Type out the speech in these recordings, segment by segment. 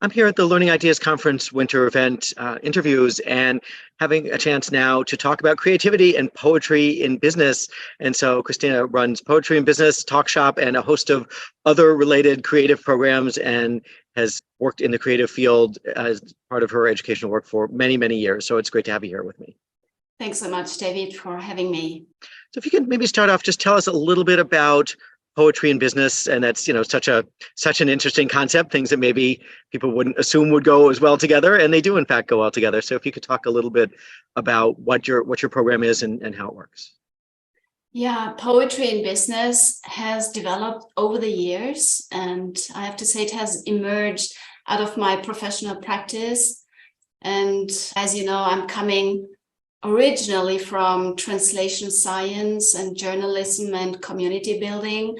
I'm here at the Learning Ideas Conference winter event interviews and having a chance now to talk about creativity and poetry in business. And so Christina runs Poetry in Business, TalkShop, and a host of other related creative programs and has worked in the creative field as part of her educational work for many, many years. So it's great to have you here with me. Thanks so much, David, for having me. So if you could maybe start off, just tell us a little bit about poetry in business, and that's such an interesting concept, things that maybe people wouldn't assume would go as well together, and they do in fact go well together. So if you could talk a little bit about what your program is and how it works. Yeah, poetry in business has developed over the years, and I have to say it has emerged out of my professional practice. And as you know, I'm coming originally from translation science and journalism and community building.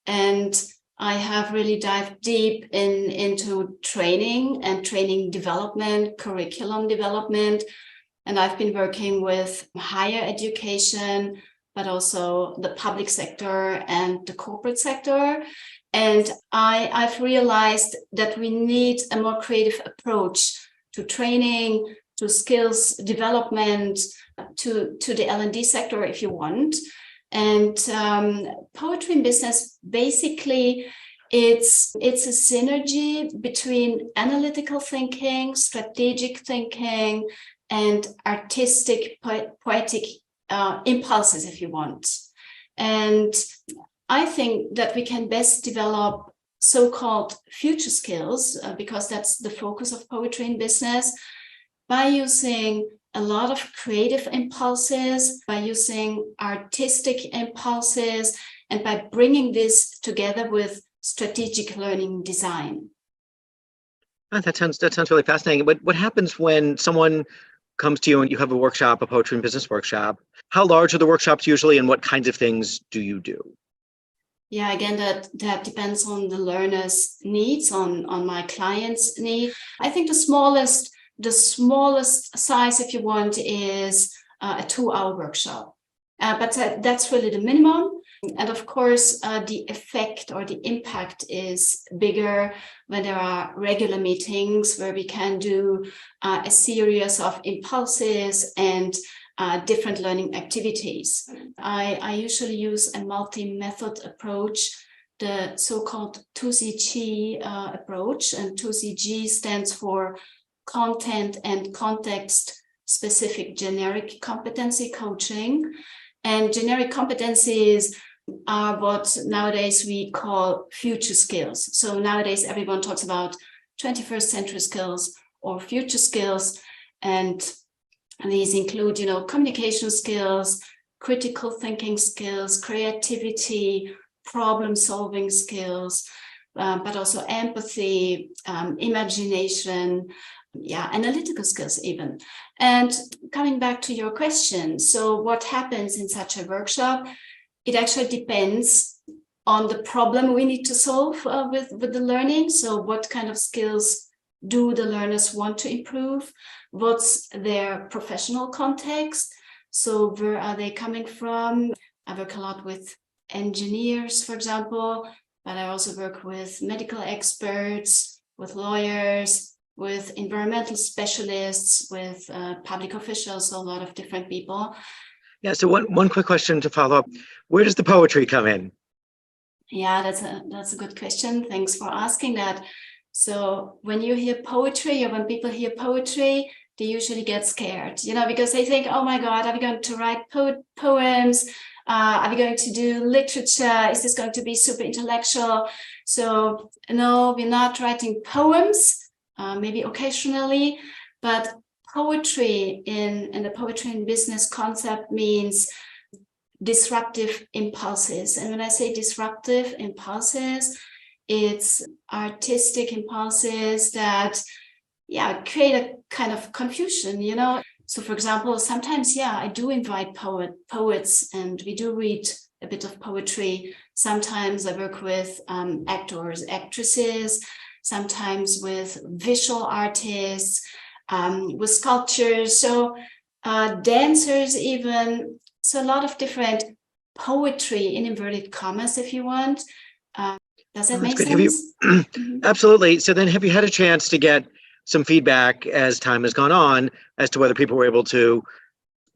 And I have really dived deep into training and training development, curriculum development. And I've been working with higher education, but also the public sector and the corporate sector. And I've realized that we need a more creative approach to training, to skills development, to the L&D sector, if you want. And poetry in business, basically, it's a synergy between analytical thinking, strategic thinking, and artistic, poetic impulses, if you want. And I think that we can best develop so-called future skills, because that's the focus of poetry in business, by using a lot of creative impulses, by using artistic impulses, and by bringing this together with strategic learning design. That sounds really fascinating. But what happens when someone comes to you and you have a workshop, a poetry and business workshop? How large are the workshops usually, and what kinds of things do you do? Yeah, again, that depends on the learner's needs, on my client's need. I think the smallest size, if you want, is a 2-hour workshop. But that's really the minimum. And of course, the effect or the impact is bigger when there are regular meetings where we can do a series of impulses and different learning activities. I usually use a multi-method approach, the so-called 2CG approach, and 2CG stands for content and context specific generic competency coaching. And generic competencies are what nowadays we call future skills. So nowadays everyone talks about 21st century skills or future skills, and these include, communication skills, critical thinking skills, creativity, problem solving skills, but also empathy, imagination, analytical skills even. And coming back to your question, so what happens in such a workshop? It actually depends on the problem we need to solve with the learning. So what kind of skills do the learners want to improve? What's their professional context? So where are they coming from? I work a lot with engineers, for example, but I also work with medical experts, with lawyers, with environmental specialists, with public officials, so a lot of different people. Yeah, so one quick question to follow up. Where does the poetry come in? Yeah, that's a good question. Thanks for asking that. So when you hear poetry, or when people hear poetry, they usually get scared, because they think, oh my God, are we going to write poems? Are we going to do literature? Is this going to be super intellectual? So no, we're not writing poems, maybe occasionally, but poetry in the poetry in business concept means disruptive impulses. And when I say disruptive impulses, it's artistic impulses that create a kind of confusion, So for example, sometimes, I do invite poets, and we do read a bit of poetry. Sometimes I work with actors, actresses, sometimes with visual artists, with sculptures, so dancers even. So a lot of different poetry in inverted commas, if you want. Does that That's make good. Have you sense? Mhm. absolutely? So then, have you had a chance to get some feedback as time has gone on as to whether people were able to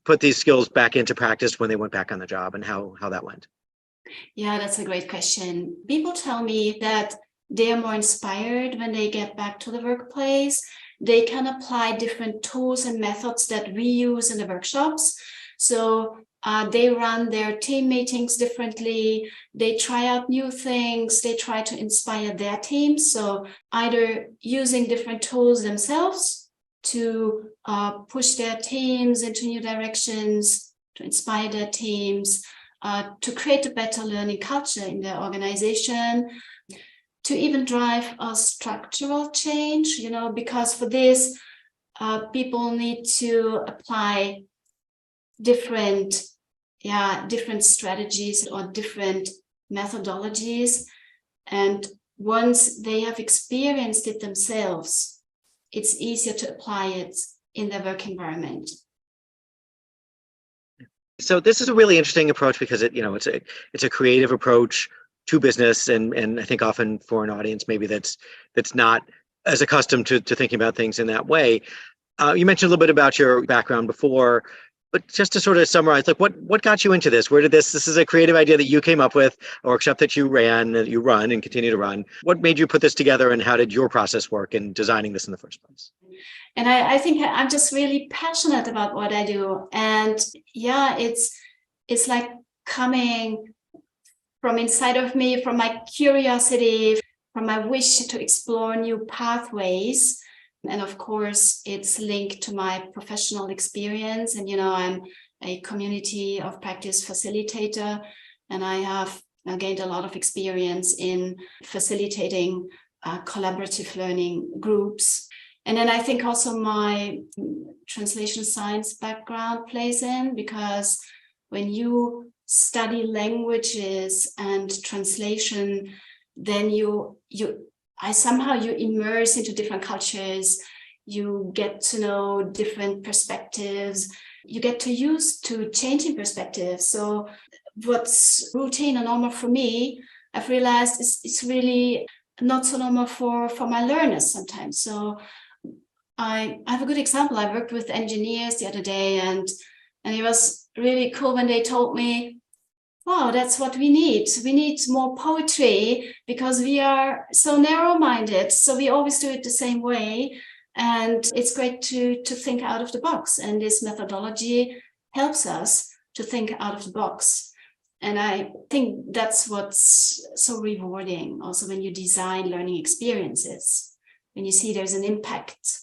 put these skills back into practice when they went back on the job, and how that went? Yeah, that's a great question. People tell me that they are more inspired when they get back to the workplace. They can apply different tools and methods that we use in the workshops. So they run their team meetings differently. They try out new things. They try to inspire their teams. So either using different tools themselves to push their teams into new directions, to inspire their teams, to create a better learning culture in their organization, to even drive a structural change, because for this, people need to apply different strategies or different methodologies. And once they have experienced it themselves, it's easier to apply it in their work environment. So this is a really interesting approach because it's a creative approach to business, and I think often for an audience maybe that's not as accustomed to thinking about things in that way. You mentioned a little bit about your background before, but just to sort of summarize, like what got you into this? Where did this is a creative idea that you came up with, a workshop that you run and continue to run. What made you put this together, and how did your process work in designing this in the first place? And I think I'm just really passionate about what I do. And yeah, it's like coming from inside of me, from my curiosity, from my wish to explore new pathways. And of course, it's linked to my professional experience. And, I'm a community of practice facilitator, and I have gained a lot of experience in facilitating collaborative learning groups. And then I think also my translation science background plays in, because when you study languages and translation, then you immerse into different cultures. You get to know different perspectives. You get to use to changing perspectives. So what's routine and normal for me, I've realized it's really not so normal for my learners sometimes. So I have a good example. I worked with engineers the other day, and it was really cool when they told me, wow, that's what we need. We need more poetry because we are so narrow-minded. So we always do it the same way. And it's great to think out of the box. And this methodology helps us to think out of the box. And I think that's what's so rewarding also when you design learning experiences, when you see there's an impact.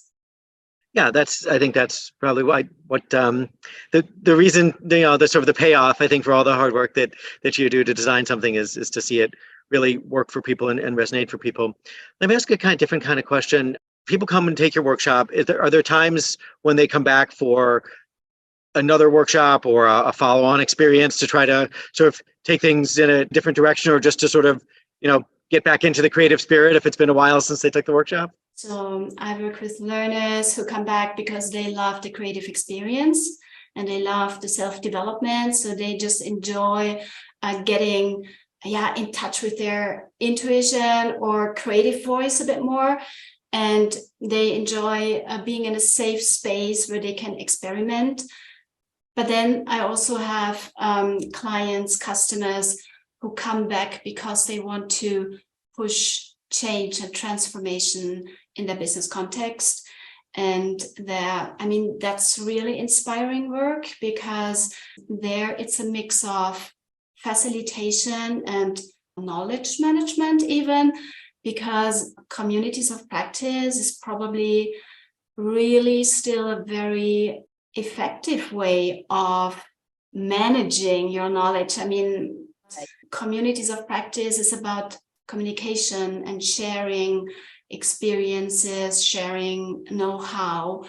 Yeah, I think that's probably the reason, the sort of the payoff, I think, for all the hard work that you do to design something is to see it really work for people and resonate for people. Let me ask a different kind of question. People come and take your workshop. Are there times when they come back for another workshop or a follow-on experience to try to sort of take things in a different direction, or just to sort of, get back into the creative spirit if it's been a while since they took the workshop? So I work with learners who come back because they love the creative experience and they love the self-development. So they just enjoy getting in touch with their intuition or creative voice a bit more. And they enjoy being in a safe space where they can experiment. But then I also have clients, customers who come back because they want to push change and transformation in their business context. And that's really inspiring work, because there it's a mix of facilitation and knowledge management even, because communities of practice is probably really still a very effective way of managing your knowledge. Communities of practice is about communication and sharing experiences, sharing know-how.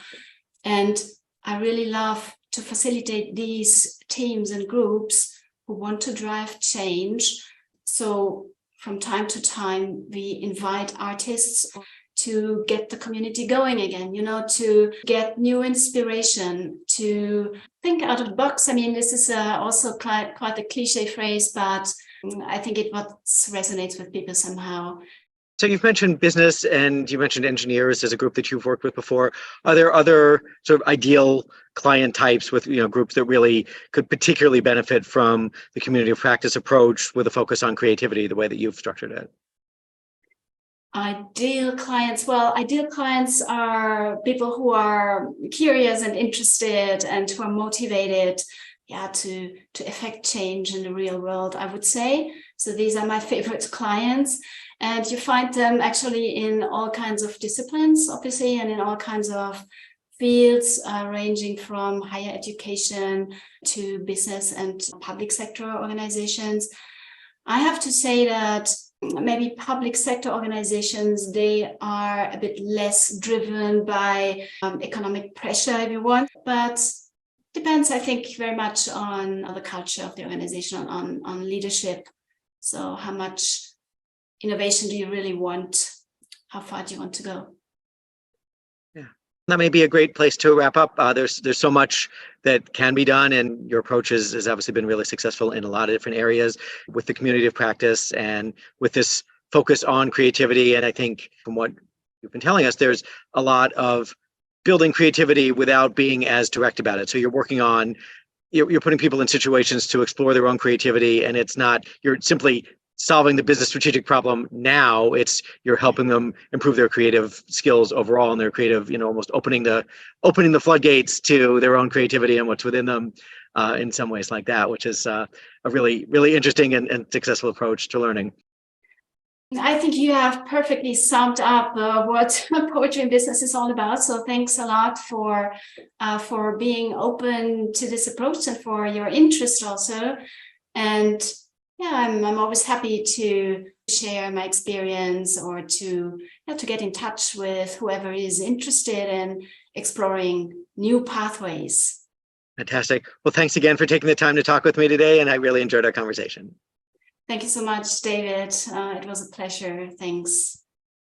And I really love to facilitate these teams and groups who want to drive change. So from time to time, we invite artists to get the community going again, to get new inspiration, to think out of the box. I mean, this is also quite a cliche phrase, but I think it resonates with people somehow. So you've mentioned business and you mentioned engineers as a group that you've worked with before. Are there other sort of ideal client types with groups that really could particularly benefit from the community of practice approach with a focus on creativity, the way that you've structured it? Ideal clients. Well, ideal clients are people who are curious and interested and who are motivated to effect change in the real world, I would say. So these are my favorite clients. And you find them actually in all kinds of disciplines, obviously, and in all kinds of fields, ranging from higher education to business and public sector organizations. I have to say that maybe public sector organizations, they are a bit less driven by economic pressure, if you want, but depends, I think, very much on the culture of the organization, on leadership. So how much innovation do you really want? How far do you want to go? Yeah, that may be a great place to wrap up. There's so much that can be done, and your approach has obviously been really successful in a lot of different areas with the community of practice and with this focus on creativity. And I think from what you've been telling us, there's a lot of building creativity without being as direct about it. So you're putting people in situations to explore their own creativity, and you're simply solving the business strategic problem now. You're helping them improve their creative skills overall, and their creative, almost opening the floodgates to their own creativity and what's within them in some ways like that, which is a really, really interesting and successful approach to learning. I think you have perfectly summed up what poetry in business is all about. So thanks a lot for being open to this approach and for your interest also. And I'm always happy to share my experience or to get in touch with whoever is interested in exploring new pathways. Fantastic. Well, thanks again for taking the time to talk with me today, and I really enjoyed our conversation. Thank you so much, David. It was a pleasure. Thanks.